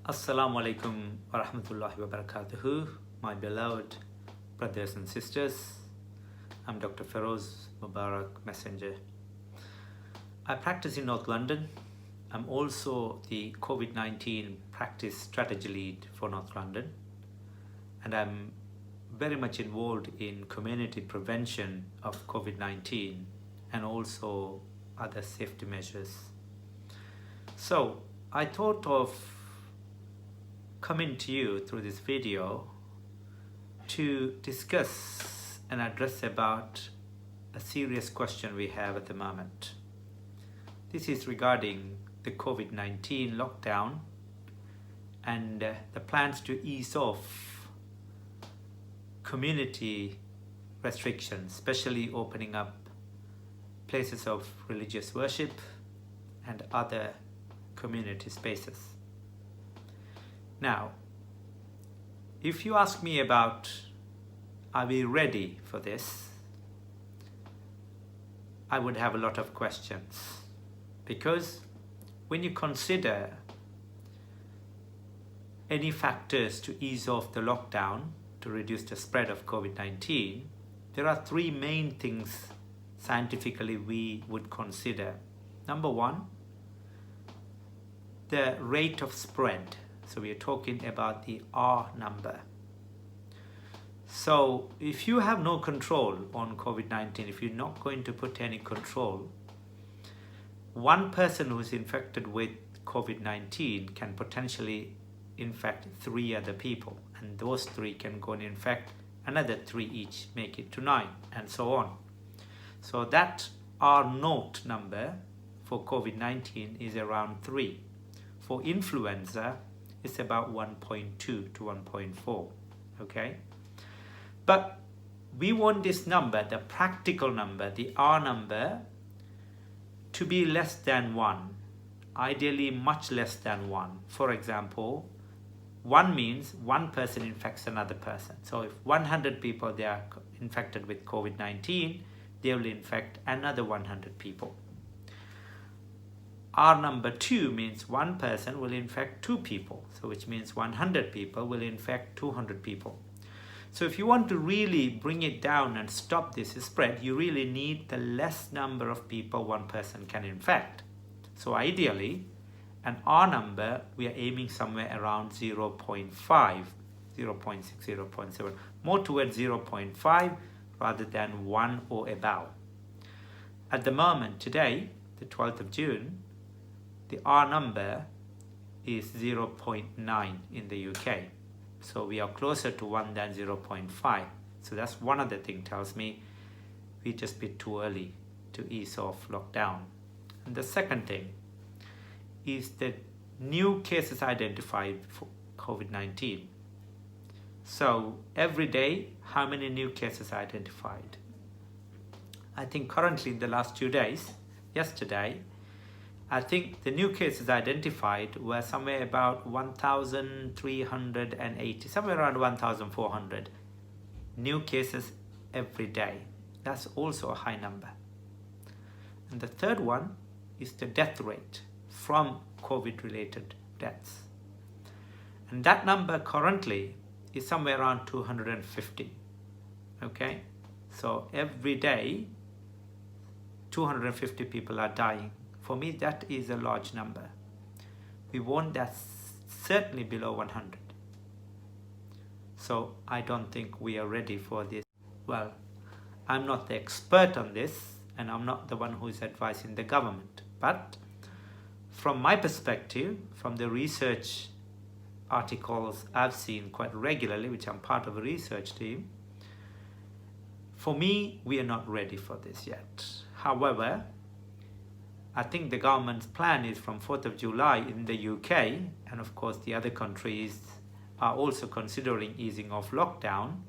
Assalamu alaikum wa rahmatullahi wa barakatuhu, my beloved brothers and sisters. I'm Dr. Feroz, Mubarak messenger. I practice in North London. I'm also the COVID-19 practice strategy lead for North London. And I'm very much involved in community prevention of COVID-19 and also other safety measures. So I thought of coming to you through this video to discuss and address about a serious question we have at the moment. This is regarding the COVID-19 lockdown and the plans to ease off community restrictions, especially opening up places of religious worship and other community spaces. Now, if you ask me about, are we ready for this? I would have a lot of questions, because when you consider any factors to ease off the lockdown to reduce the spread of COVID-19, there are three main things scientifically we would consider. Number one, the rate of spread. So we are talking about the R number. So if you have no control on COVID-19, if you're not going to put any control, one person who is infected with COVID-19 can potentially infect 3 other people, and those 3 can go and infect another 3 each, make it to 9, and so on. So that R naught number for COVID-19 is around 3. For influenza, it's about 1.2 to 1.4, okay? But we want this number, the practical number, the R number, to be less than 1, ideally much less than 1. For example, 1 means one person infects another person. So if 100 people they are infected with COVID-19, they will infect another 100 people. R number 2 means one person will infect 2 people. So which means 100 people will infect 200 people. So if you want to really bring it down and stop this spread, you really need the less number of people one person can infect. So ideally, an R number, we are aiming somewhere around 0.5, 0.6, 0.7, more towards 0.5 rather than 1 or above. At the moment, today, the 12th of June, the R number is 0.9 in the UK. So we are closer to 1 than 0.5. So that's one other thing tells me we just bit too early to ease off lockdown. And the second thing is the new cases identified for COVID-19. So every day, how many new cases identified? I think currently in the last 2 days, yesterday, I think the new cases identified were somewhere about 1,380, somewhere around 1,400 new cases every day. That's also a high number. And the third one is the death rate from COVID-related deaths. And that number currently is somewhere around 250. Okay? So every day, 250 people are dying. For me, that is a large number. We want that certainly below 100. So I don't think we are ready for this. Well, I'm not the expert on this, and I'm not the one who is advising the government. But from my perspective, from the research articles I've seen quite regularly, which I'm part of a research team, for me, we are not ready for this yet. However, I think the government's plan is from 4th of July in the UK, and of course the other countries are also considering easing off lockdown.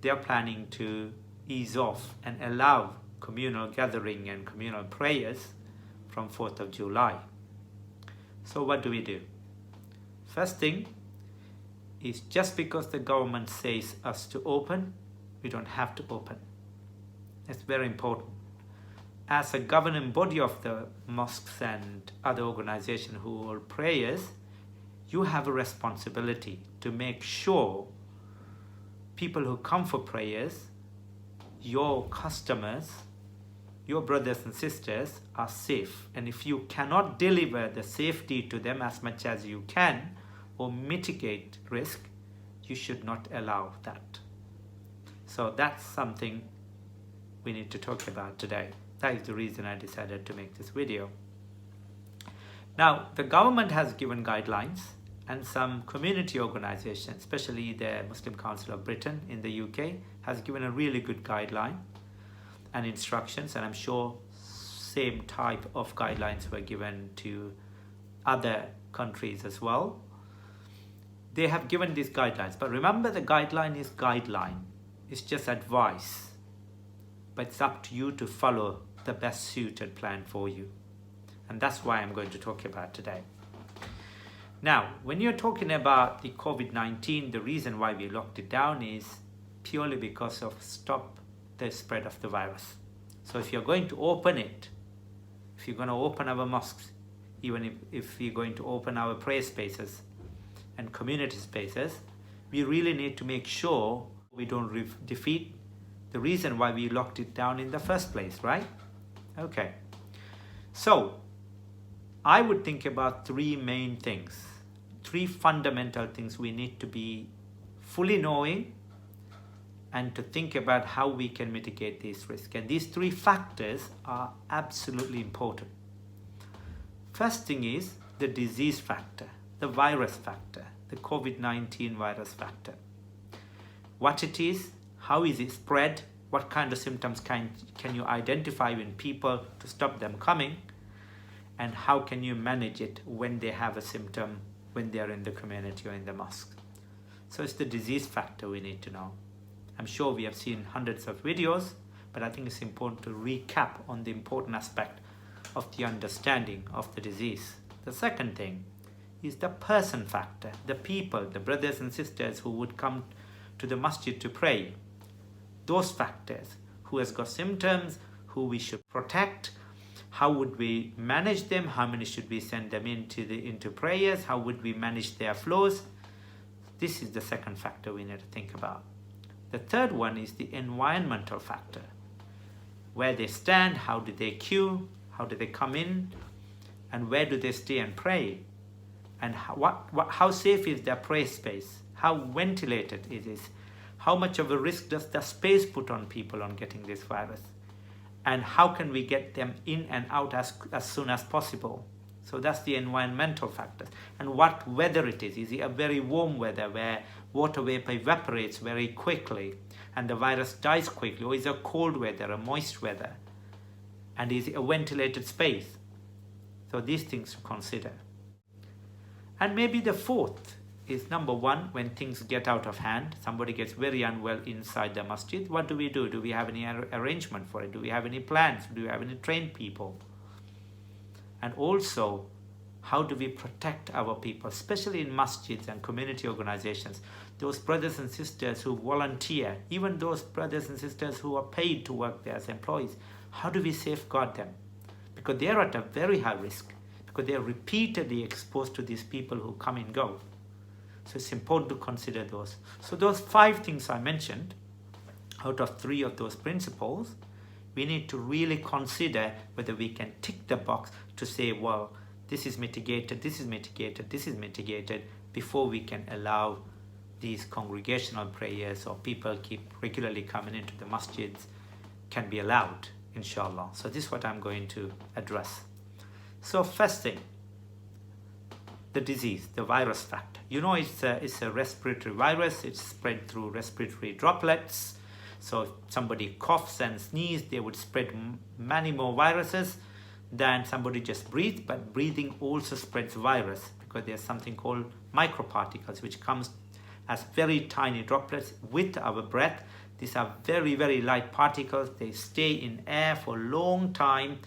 They are planning to ease off and allow communal gathering and communal prayers from 4th of July. So what do? First thing is, just because the government says us to open, we don't have to open. That's very important. As a governing body of the mosques and other organizations who hold prayers, you have a responsibility to make sure people who come for prayers, your customers, your brothers and sisters are safe. And if you cannot deliver the safety to them as much as you can or mitigate risk, you should not allow that. So that's something we need to talk about today. That is the reason I decided to make this video. Now, the government has given guidelines, and some community organizations, especially the Muslim Council of Britain in the UK, has given a really good guideline and instructions, and I'm sure same type of guidelines were given to other countries as well. They have given these guidelines, but remember, the guideline is guideline. It's just advice, but it's up to you to follow the best suited plan for you. And that's why I'm going to talk about today. Now, when you're talking about the COVID-19, the reason why we locked it down is purely because of stop the spread of the virus. So if you're going to open it, if you're going to open our mosques, even if we're going to open our prayer spaces and community spaces, we really need to make sure we don't defeat the reason why we locked it down in the first place, right? Okay. So I would think about three main things, three fundamental things we need to be fully knowing and to think about how we can mitigate these risks. And these three factors are absolutely important. First thing is the disease factor, the virus factor, the COVID-19 virus factor. What it is, how is it spread, what kind of symptoms can you identify in people to stop them coming, and how can you manage it when they have a symptom, when they are in the community or in the mosque. So it's the disease factor we need to know. I'm sure we have seen hundreds of videos, but I think it's important to recap on the important aspect of the understanding of the disease. The second thing is the person factor, the people, the brothers and sisters who would come to the masjid to pray. Those factors, who has got symptoms, who we should protect, how would we manage them, how many should we send them into prayers, how would we manage their flows. This is the second factor we need to think about. The third one is the environmental factor. Where they stand, how do they queue, how do they come in, and where do they stay and pray, and how safe is their prayer space, how ventilated it is, how much of a risk does the space put on people on getting this virus, and how can we get them in and out as soon as possible. So that's the environmental factors. And what weather it is it a very warm weather where water vapor evaporates very quickly and the virus dies quickly, or is it a cold weather, a moist weather, and is it a ventilated space? So these things to consider. And maybe the fourth is, number one, when things get out of hand, somebody gets very unwell inside the masjid, what do we do? Do we have any arrangement for it? Do we have any plans? Do we have any trained people? And also, how do we protect our people, especially in masjids and community organizations, those brothers and sisters who volunteer, even those brothers and sisters who are paid to work there as employees, how do we safeguard them? Because they are at a very high risk, because they are repeatedly exposed to these people who come and go. So it's important to consider those. So those 5 things I mentioned, out of 3 of those principles, we need to really consider whether we can tick the box to say, well, this is mitigated, this is mitigated, this is mitigated, before we can allow these congregational prayers or people keep regularly coming into the masjids can be allowed, inshallah. So this is what I'm going to address. So first thing, the disease, the virus factor. You know, it's a respiratory virus. It's spread through respiratory droplets. So if somebody coughs and sneezes, they would spread many more viruses than somebody just breathes. But breathing also spreads virus, because there's something called microparticles, which comes as very tiny droplets with our breath. These are very, very light particles. They stay in air for a long time.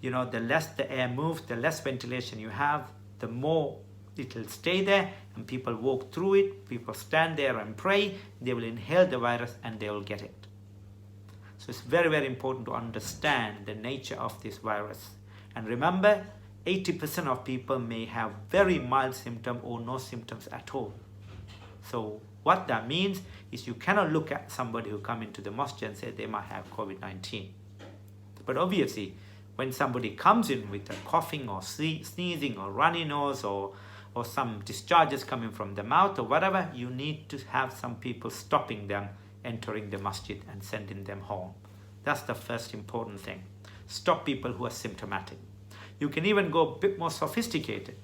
You know, the less the air moves, the less ventilation you have, the more it will stay there, and people walk through it, people stand there and pray, they will inhale the virus and they will get it. So it's very, very important to understand the nature of this virus. And remember, 80% of people may have very mild symptoms or no symptoms at all. So what that means is you cannot look at somebody who come into the mosque and say they might have COVID-19. But obviously, when somebody comes in with a coughing or sneezing or runny nose or some discharges coming from the mouth or whatever, you need to have some people stopping them entering the masjid and sending them home. That's the first important thing. Stop people who are symptomatic. You can even go a bit more sophisticated.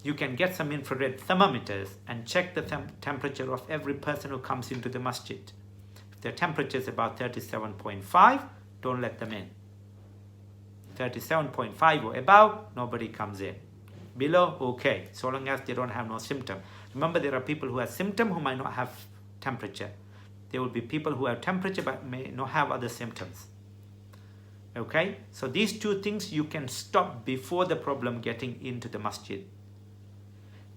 You can get some infrared thermometers and check the temperature of every person who comes into the masjid. If their temperature is about 37.5, don't let them in. 37.5 or above, nobody comes in. Below, okay, so long as they don't have no symptom. Remember, there are people who have symptom who might not have temperature. There will be people who have temperature but may not have other symptoms. Okay, so these two things you can stop before the problem getting into the masjid.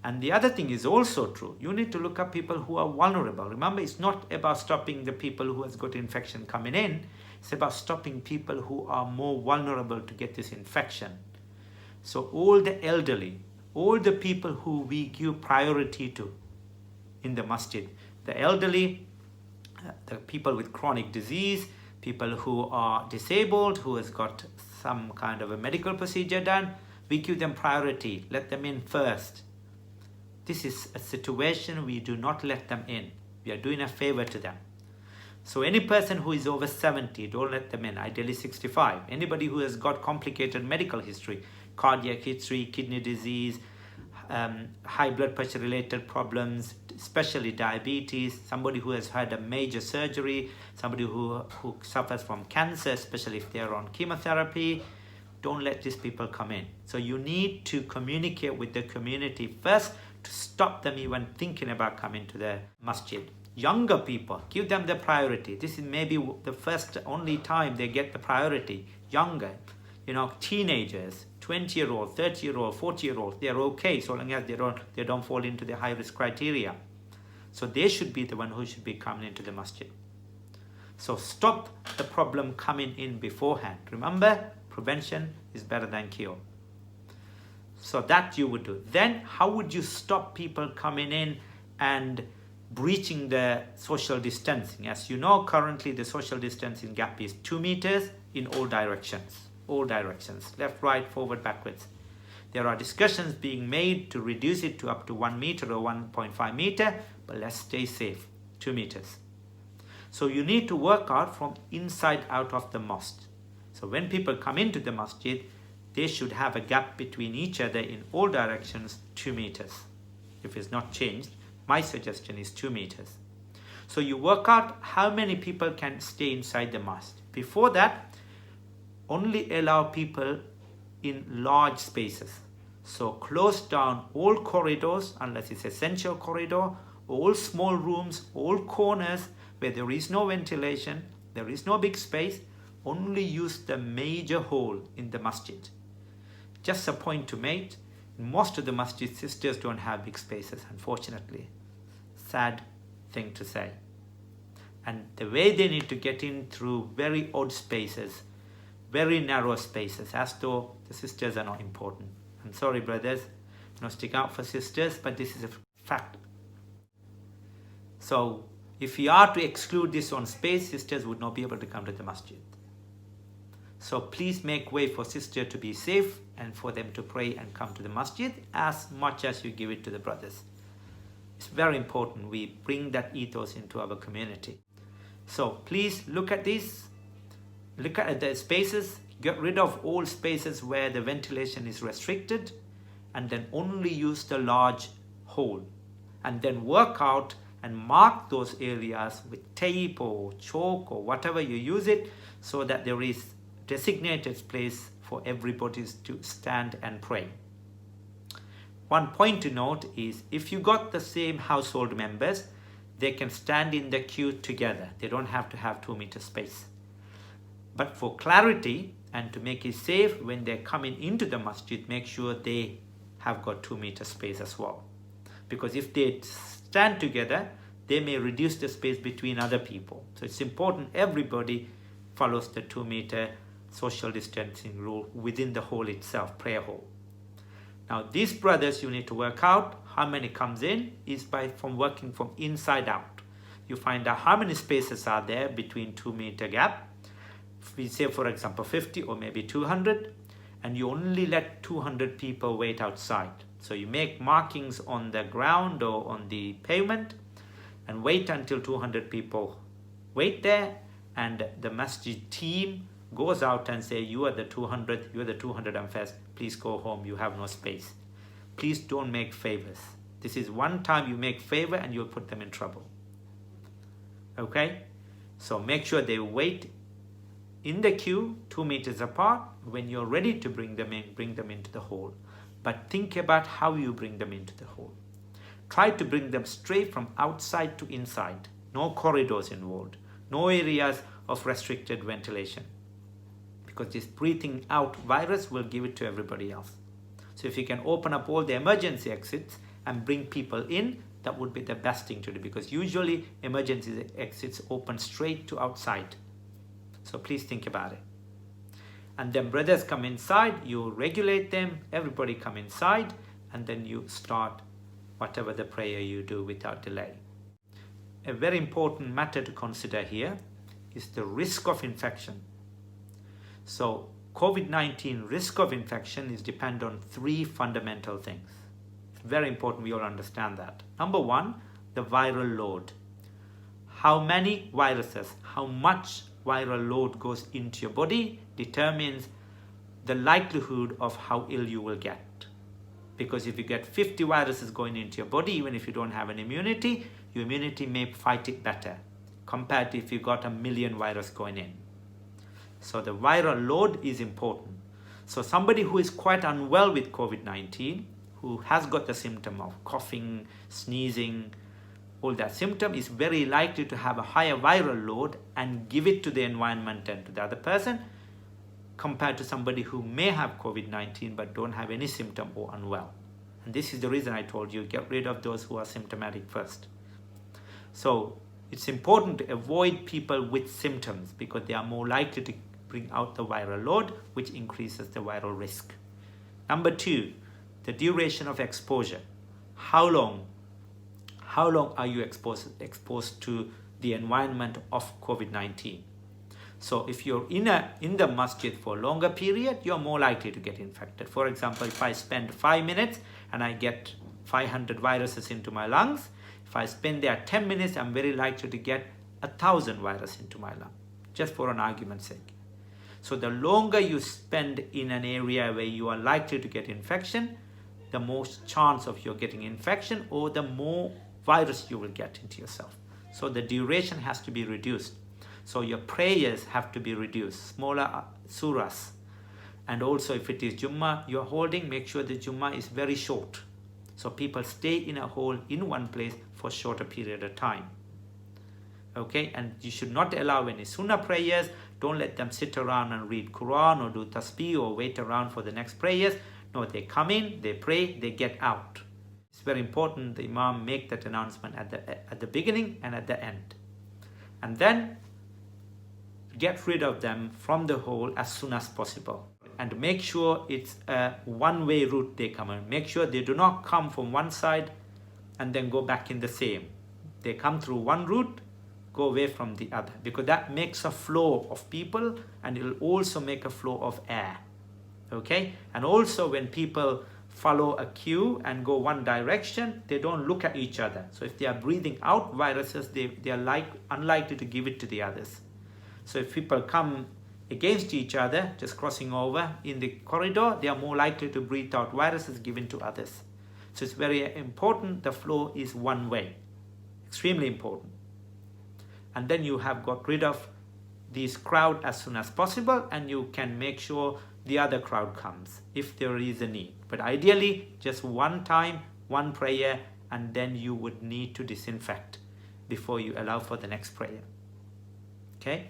And the other thing is also true. You need to look at people who are vulnerable. Remember, it's not about stopping the people who has got infection coming in. It's about stopping people who are more vulnerable to get this infection. So all the elderly, all the people who we give priority to in the masjid, the elderly, the people with chronic disease, people who are disabled, who has got some kind of a medical procedure done, we give them priority, let them in first. This is a situation we do not let them in. We are doing a favor to them. So any person who is over 70, don't let them in, ideally 65. Anybody who has got complicated medical history, cardiac history, kidney disease, high blood pressure related problems, especially diabetes, somebody who has had a major surgery, somebody who suffers from cancer, especially if they are on chemotherapy, don't let these people come in. So you need to communicate with the community first to stop them even thinking about coming to the masjid. Younger people, give them the priority. This is maybe the first only time they get the priority. Younger, teenagers, 20-year-old, 30-year-old, 40-year-old, they're okay so long as they don't fall into the high risk criteria. So they should be the one who should be coming into the masjid. So stop the problem coming in beforehand. Remember, prevention is better than cure. So that you would do. Then how would you stop people coming in and breaching the social distancing? As you know, currently the social distancing gap is 2 meters in all directions. All directions, left, right, forward, backwards. There are discussions being made to reduce it to up to 1 meter or 1.5 meter, but let's stay safe, 2 meters. So you need to work out from inside out of the mosque. So when people come into the masjid, they should have a gap between each other in all directions, 2 meters. If it's not changed, my suggestion is 2 meters. So you work out how many people can stay inside the mosque. Before that, only allow people in large spaces. So close down all corridors unless it's essential corridor, all small rooms, all corners where there is no ventilation, there is no big space, only use the major hall in the masjid. Just a point to make, most of the masjid sisters don't have big spaces, unfortunately. Sad thing to say. And the way they need to get in through very odd spaces, very narrow spaces, as though the sisters are not important. I'm sorry, brothers, stick out for sisters, but this is a fact. So if you are to exclude this on space, sisters would not be able to come to the masjid. So please make way for sisters to be safe and for them to pray and come to the masjid as much as you give it to the brothers. It's very important we bring that ethos into our community. So please look at this. Look at the spaces. Get rid of all spaces where the ventilation is restricted and then only use the large hole. And then work out and mark those areas with tape or chalk or whatever you use it so that there is designated place for everybody to stand and pray. One point to note is if you got the same household members, they can stand in the queue together. They don't have to have 2 meter space. But for clarity and to make it safe, when they're coming into the masjid, make sure they have got 2 meter space as well. Because if they stand together, they may reduce the space between other people. So it's important everybody follows the 2 meter social distancing rule within the hall itself, prayer hall. Now these brothers, you need to work out how many comes in is from working from inside out. You find out how many spaces are there between 2 meter gap. If we say, for example, 50 or maybe 200, and you only let 200 people wait outside. So you make markings on the ground or on the pavement and wait until 200 people wait there, and the masjid team goes out and say, you are the 200, you are the 201st, please go home, you have no space. Please don't make favors. This is one time you make favor and you'll put them in trouble. Okay? So make sure they wait in the queue 2 meters apart. When you're ready to bring them in, bring them into the hall. But think about how you bring them into the hall. Try to bring them straight from outside to inside. No corridors involved. No areas of restricted ventilation. Because this breathing out virus will give it to everybody else. So if you can open up all the emergency exits and bring people in, that would be the best thing to do, because usually emergency exits open straight to outside. So please think about it. And then brothers come inside, you regulate them, everybody come inside, and then you start whatever the prayer you do without delay. A very important matter to consider here is the risk of infection. So COVID-19 risk of infection is dependent on 3 fundamental things. It's very important we all understand that. Number 1, the viral load. How many viruses, how much viral load goes into your body determines the likelihood of how ill you will get. Because if you get 50 viruses going into your body, even if you don't have an immunity, your immunity may fight it better compared to if you got 1 million virus going in. So the viral load is important. So somebody who is quite unwell with COVID-19, who has got the symptom of coughing, sneezing, all that symptom, is very likely to have a higher viral load and give it to the environment and to the other person, compared to somebody who may have COVID-19 but don't have any symptom or unwell. And this is the reason I told you, get rid of those who are symptomatic first. So it's important to avoid people with symptoms because they are more likely to bring out the viral load, which increases the viral risk. Number 2, the duration of exposure. How long are you exposed to the environment of COVID-19? So if you're in the masjid for a longer period, you're more likely to get infected. For example, if I spend 5 minutes and I get 500 viruses into my lungs, if I spend there 10 minutes, I'm very likely to get 1,000 viruses into my lung, just for an argument's sake. So the longer you spend in an area where you are likely to get infection, the most chance of you getting infection or the more virus you will get into yourself. So the duration has to be reduced. So your prayers have to be reduced, smaller surahs. And also if it is Jummah you're holding, make sure the Jummah is very short. So people stay in a hall in one place for a shorter period of time. Okay, and you should not allow any sunnah prayers. Don't let them sit around and read Quran or do tasbih or wait around for the next prayers. No, they come in, they pray, they get out. It's very important the Imam make that announcement at the beginning and at the end. And then get rid of them from the hall as soon as possible. And make sure it's a one-way route they come in. Make sure they do not come from one side and then go back in the same. They come through one route, go away from the other, because that makes a flow of people and it will also make a flow of air. Okay? And also when people follow a queue and go one direction, they don't look at each other. So if they are breathing out viruses, they are unlikely to give it to the others. So if people come against each other, just crossing over in the corridor, they are more likely to breathe out viruses given to others. So it's very important the flow is one way. Extremely important. And then you have got rid of this crowd as soon as possible, and you can make sure the other crowd comes if there is a need. But ideally, just one time, one prayer, and then you would need to disinfect before you allow for the next prayer. Okay?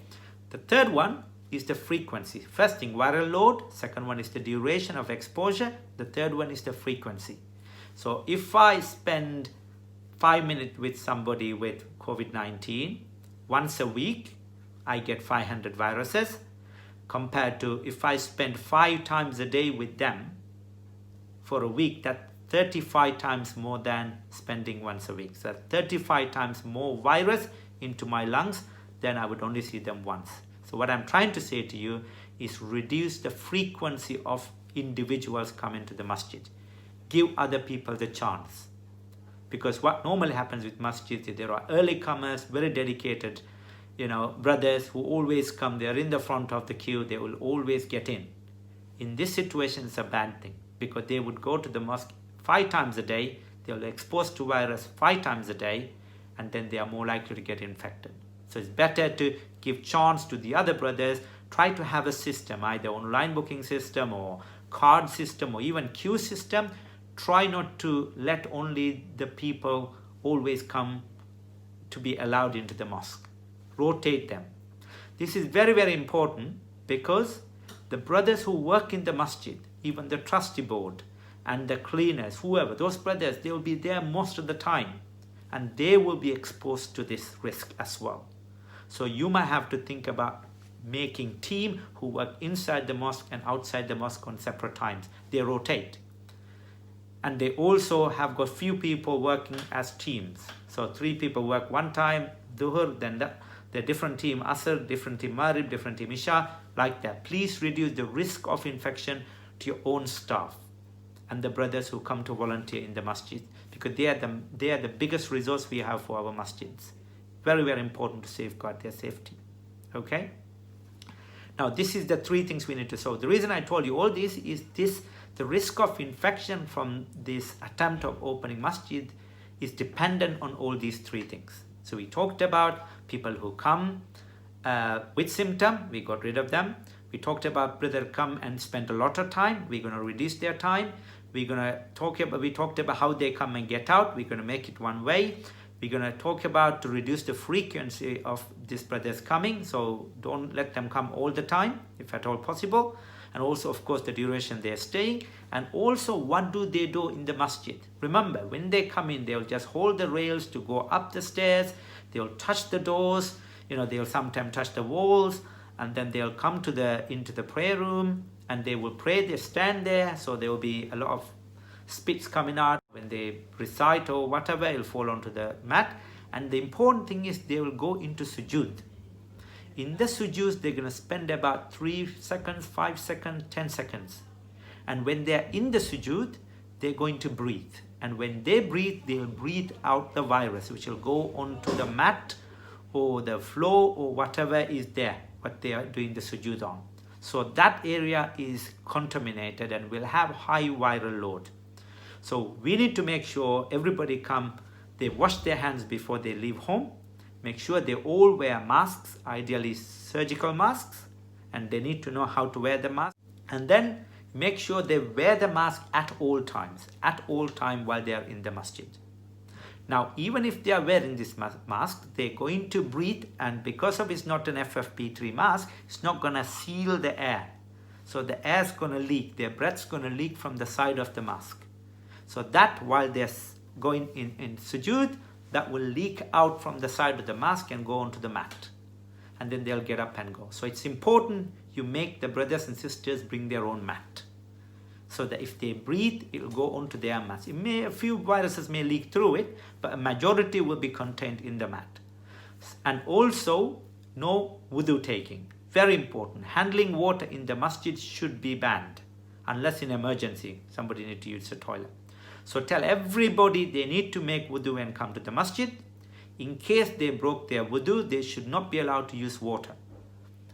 The third one is the frequency. First thing, viral load. Second one is the duration of exposure. The third one is the frequency. So if I spend 5 minutes with somebody with COVID-19, once a week, I get 500 viruses. compared to if I spend 5 times a day with them for a week, that's 35 times more than spending once a week. So 35 times more virus into my lungs than I would only see them once. So what I'm trying to say to you is reduce the frequency of individuals coming to the masjid. Give other people the chance. Because what normally happens with masjids is there are early comers, very dedicated, brothers who always come. They're in the front of the queue. They will always get in. In this situation, it's a bad thing because they would go to the mosque 5 times a day. They'll be exposed to virus 5 times a day, and then they are more likely to get infected. So it's better to give chance to the other brothers. Try to have a system, either online booking system or card system or even queue system. Try not to let only the people always come to be allowed into the mosque. Rotate them. This is very, very important because the brothers who work in the masjid, even the trustee board and the cleaners, whoever, those brothers, they will be there most of the time and they will be exposed to this risk as well. So you might have to think about making team who work inside the mosque and outside the mosque on separate times. They rotate. And they also have got few people working as teams. So 3 people work one time, Dhuhr, then the different team Asr, different team Maghrib, different team Isha, like that. Please reduce the risk of infection to your own staff and the brothers who come to volunteer in the masjid, because they are the biggest resource we have for our masjids. Very, very important to safeguard their safety. Okay? Now, this is the 3 things we need to solve. The reason I told you all this is the risk of infection from this attempt of opening masjid is dependent on all these 3 things. So we talked about people who come with symptom, we got rid of them. We talked about brother come and spend a lot of time, we're going to reduce their time. We talked about how they come and get out, we're going to make it one way. We're going to talk about to reduce the frequency of these brothers coming, so don't let them come all the time, if at all possible. And also, of course, the duration they're staying. And also, what do they do in the masjid? Remember, when they come in, they'll just hold the rails to go up the stairs. They'll touch the doors. They'll sometimes touch the walls. And then they'll come into the prayer room. And they will pray. They stand there. So there will be a lot of spits coming out. When they recite or whatever, it'll fall onto the mat. And the important thing is they will go into sujood. In the sujood, they're going to spend about 3 seconds, 5 seconds, 10 seconds. And when they're in the sujood, they're going to breathe. And when they breathe, they'll breathe out the virus, which will go onto the mat or the floor or whatever is there, what they are doing the sujood on. So that area is contaminated and will have high viral load. So we need to make sure everybody come, they wash their hands before they leave home. Make sure they all wear masks, ideally surgical masks, and they need to know how to wear the mask. And then make sure they wear the mask at all times while they are in the masjid. Now, even if they are wearing this mask, they're going to breathe, and because of it's not an FFP3 mask, it's not going to seal the air. So the air's going to leak, their breath's going to leak from the side of the mask. So that while they're going in sujood, that will leak out from the side of the mask and go onto the mat. And then they'll get up and go. So it's important you make the brothers and sisters bring their own mat. So that if they breathe, it will go onto their mat. A few viruses may leak through it, but a majority will be contained in the mat. And also, no wudu taking. Very important. Handling water in the masjid should be banned. Unless in emergency, somebody needs to use the toilet. So tell everybody they need to make wudu and come to the masjid. In case they broke their wudu, they should not be allowed to use water.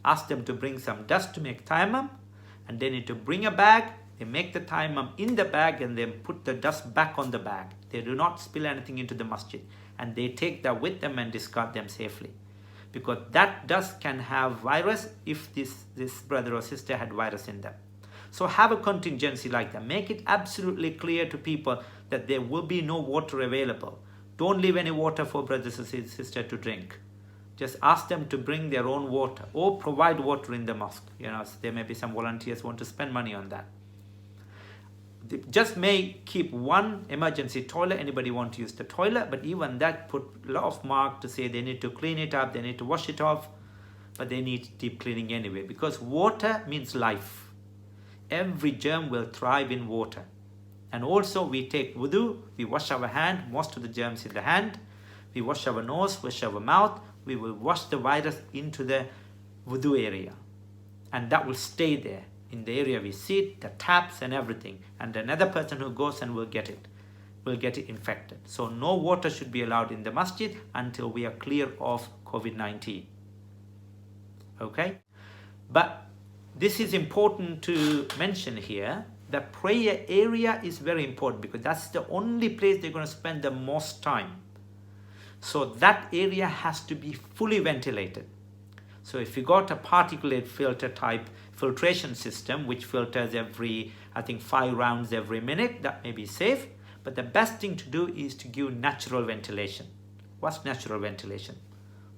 Ask them to bring some dust to make tayammum, and they need to bring a bag. They make the tayammum in the bag and then put the dust back on the bag. They do not spill anything into the masjid, and they take that with them and discard them safely. Because that dust can have virus if this brother or sister had virus in them. So have a contingency like that. Make it absolutely clear to people that there will be no water available. Don't leave any water for brothers and sisters to drink. Just ask them to bring their own water or provide water in the mosque. So there may be some volunteers who want to spend money on that. They just may keep one emergency toilet. Anybody want to use the toilet, but even that put a lot of mark to say they need to clean it up, they need to wash it off. but they need deep cleaning anyway, because water means life. Every germ will thrive in water. And also we take wudu, we wash our hand, most of the germs in the hand, we wash our nose, wash our mouth, we will wash the virus into the wudu area. And that will stay there, in the area we sit, the taps and everything. And another person who goes and will get it infected. So no water should be allowed in the masjid until we are clear of COVID-19. Okay? But this is important to mention here. The prayer area is very important because that's the only place they're going to spend the most time. So that area has to be fully ventilated. So if you got a particulate filter type filtration system which filters every, I think 5 rounds every minute, that may be safe. But the best thing to do is to give natural ventilation. What's natural ventilation?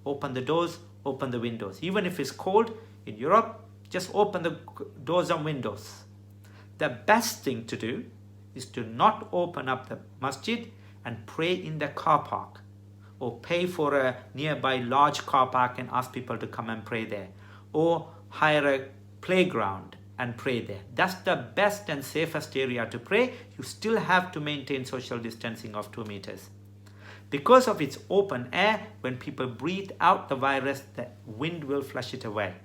Open the doors, open the windows. Even if it's cold in Europe, just open the doors and windows. The best thing to do is to not open up the masjid and pray in the car park, or pay for a nearby large car park and ask people to come and pray there, or hire a playground and pray there. That's the best and safest area to pray. You still have to maintain social distancing of 2 meters. Because of its open air, when people breathe out the virus, the wind will flush it away.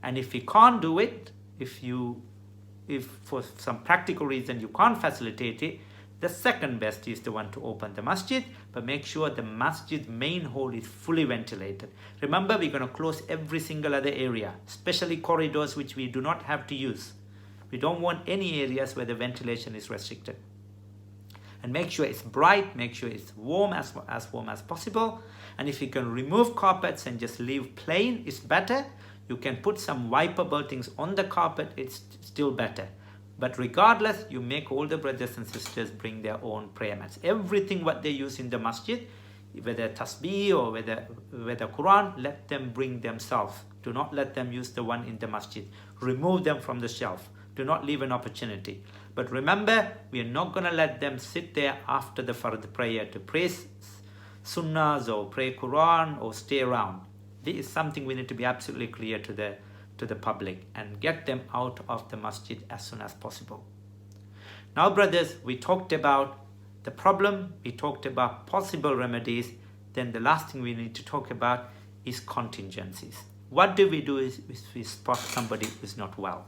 And if you can't do it, if for some practical reason you can't facilitate it, the second best is the one to open the masjid, but make sure the masjid main hall is fully ventilated. Remember, we're going to close every single other area, especially corridors which we do not have to use. We don't want any areas where the ventilation is restricted. And make sure it's bright, make sure it's warm, as warm as possible. And if you can remove carpets and just leave plain, it's better. You can put some wipeable things on the carpet, it's still better. But regardless, you make all the brothers and sisters bring their own prayer mats. Everything what they use in the masjid, whether tasbih or whether Quran, let them bring themselves. Do not let them use the one in the masjid. Remove them from the shelf. Do not leave an opportunity. But remember, we are not going to let them sit there after the fard prayer to pray sunnahs or pray Quran or stay around. This is something we need to be absolutely clear to the public and get them out of the masjid as soon as possible. Now, brothers, we talked about the problem, we talked about possible remedies. Then the last thing we need to talk about is contingencies. What do we do if we spot somebody who's not well?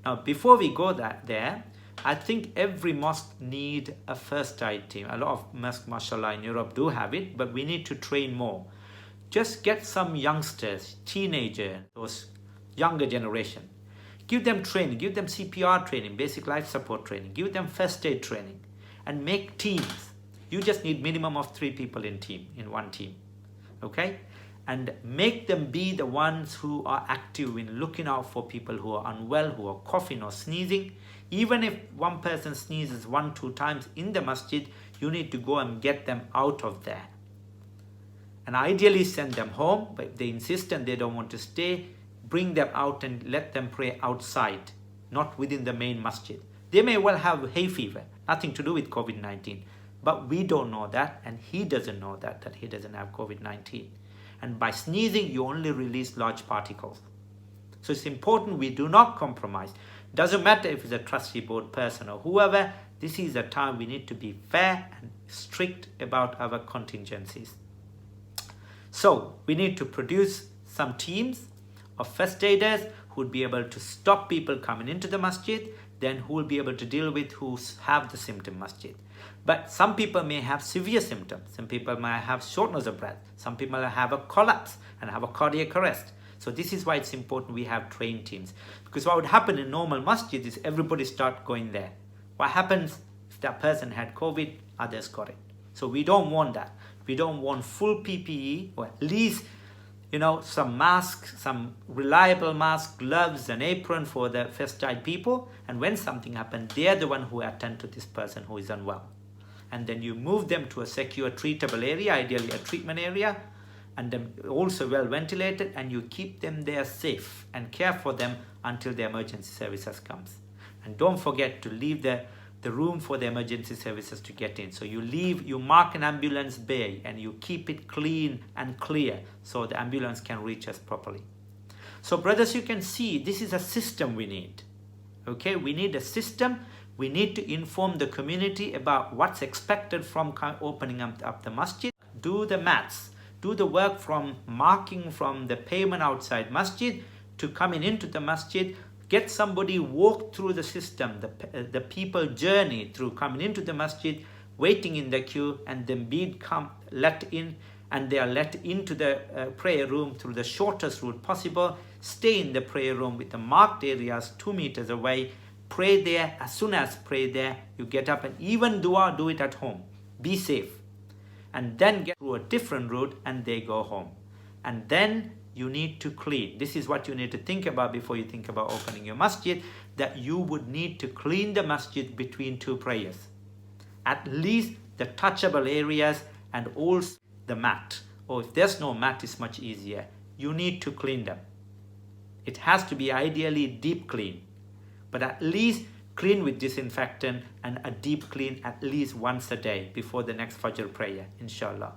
Now, before we go there, I think every mosque need a first aid team. A lot of mosques, mashallah, in Europe do have it, but we need to train more. Just get some youngsters, teenagers, those younger generation. Give them training, give them CPR training, basic life support training, give them first aid training, and make teams. You just need minimum of 3 people in one team, okay? And make them be the ones who are active in looking out for people who are unwell, who are coughing or sneezing. Even if one person sneezes 1-2 times in the masjid, you need to go and get them out of there. And ideally send them home, but if they insist and they don't want to stay, bring them out and let them pray outside, not within the main masjid. They may well have hay fever, nothing to do with COVID-19, but we don't know that, and he doesn't know that he doesn't have COVID-19. And by sneezing, you only release large particles. So it's important we do not compromise. Doesn't matter if it's a trustee board person or whoever, this is a time we need to be fair and strict about our contingencies. So we need to produce some teams of first aiders who would be able to stop people coming into the masjid, then who will be able to deal with who have the symptom masjid. But some people may have severe symptoms. Some people may have shortness of breath. Some people have a collapse and have a cardiac arrest. So this is why it's important we have trained teams. Because what would happen in normal masjid is everybody start going there. What happens if that person had COVID, others got it. So we don't want that. We don't want full PPE, or at least some masks, some reliable masks, gloves, and apron for the first aid people. And when something happens, they are the one who attend to this person who is unwell. And then you move them to a secure treatable area, ideally a treatment area, and then also well ventilated, and you keep them there safe and care for them until the emergency services comes. And don't forget to leave the the room for the emergency services to get in. So you mark an ambulance bay and you keep it clean and clear so the ambulance can reach us properly. So brothers, you can see this is a system we need. Okay, we need a system. We need to inform the community about what's expected from opening up the masjid. Do the maths. Do the work from marking from the pavement outside masjid to coming into the masjid. Get somebody walk through the system, the people journey through coming into the masjid, waiting in the queue, and then let in, and they are let into the prayer room through the shortest route possible. Stay in the prayer room with the marked areas 2 meters away. Pray there. As soon as pray there, you get up and even dua, do it at home. Be safe. And then get through a different route and they go home. And then you need to clean. This is what you need to think about before you think about opening your masjid, that you would need to clean the masjid between 2 prayers. At least the touchable areas and also the mat. Or if there's no mat, it's much easier. You need to clean them. It has to be ideally deep clean. But at least clean with disinfectant and a deep clean at least once a day before the next Fajr prayer, inshallah.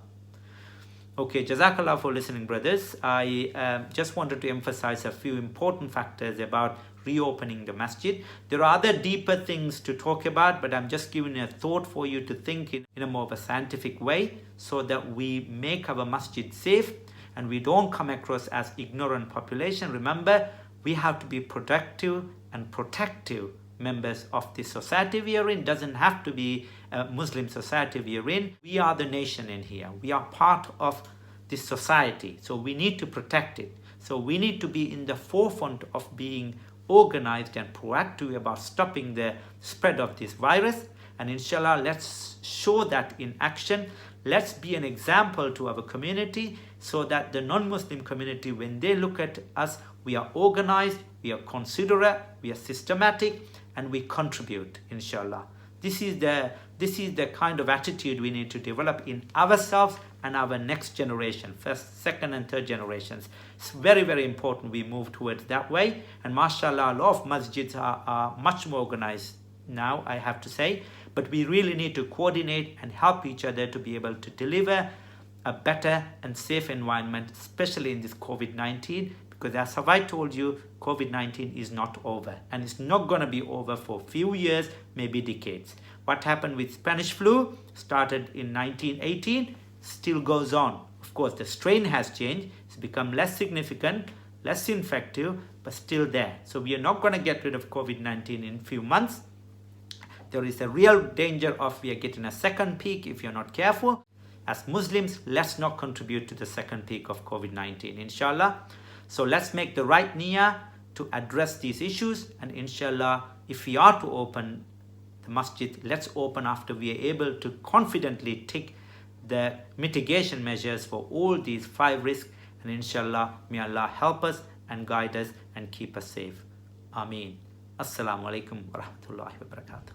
Okay, Jazakallah for listening, brothers. I just wanted to emphasize a few important factors about reopening the masjid. There are other deeper things to talk about, but I'm just giving a thought for you to think in a more of a scientific way so that we make our masjid safe and we don't come across as ignorant population. Remember, we have to be productive and protective members of the society we are in. Doesn't have to be a Muslim society we are in. We are the nation in here. We are part of this society. So we need to protect it. So we need to be in the forefront of being organized and proactive about stopping the spread of this virus. And inshallah, let's show that in action. Let's be an example to our community so that the non-Muslim community, when they look at us, we are organized, we are considerate, we are systematic, and we contribute, inshallah. This is the kind of attitude we need to develop in ourselves and our next generation, first, second, and third generations. It's very, very important we move towards that way. And mashallah, a lot of masjids are much more organized now, I have to say. But we really need to coordinate and help each other to be able to deliver a better and safe environment, especially in this COVID-19. Because as I told you, COVID-19 is not over. And it's not going to be over for a few years, maybe decades. What happened with Spanish flu started in 1918, still goes on. Of course, the strain has changed. It's become less significant, less infective, but still there. So we are not going to get rid of COVID-19 in a few months. There is a real danger of we are getting a second peak if you're not careful. As Muslims, let's not contribute to the second peak of COVID-19, inshallah. So let's make the right niyyah to address these issues. And inshallah, if we are to open the masjid, let's open after we are able to confidently take the mitigation measures for all these 5 risks. And inshallah, may Allah help us and guide us and keep us safe. Ameen. Assalamu alaikum wa rahmatullahi wa barakatuh.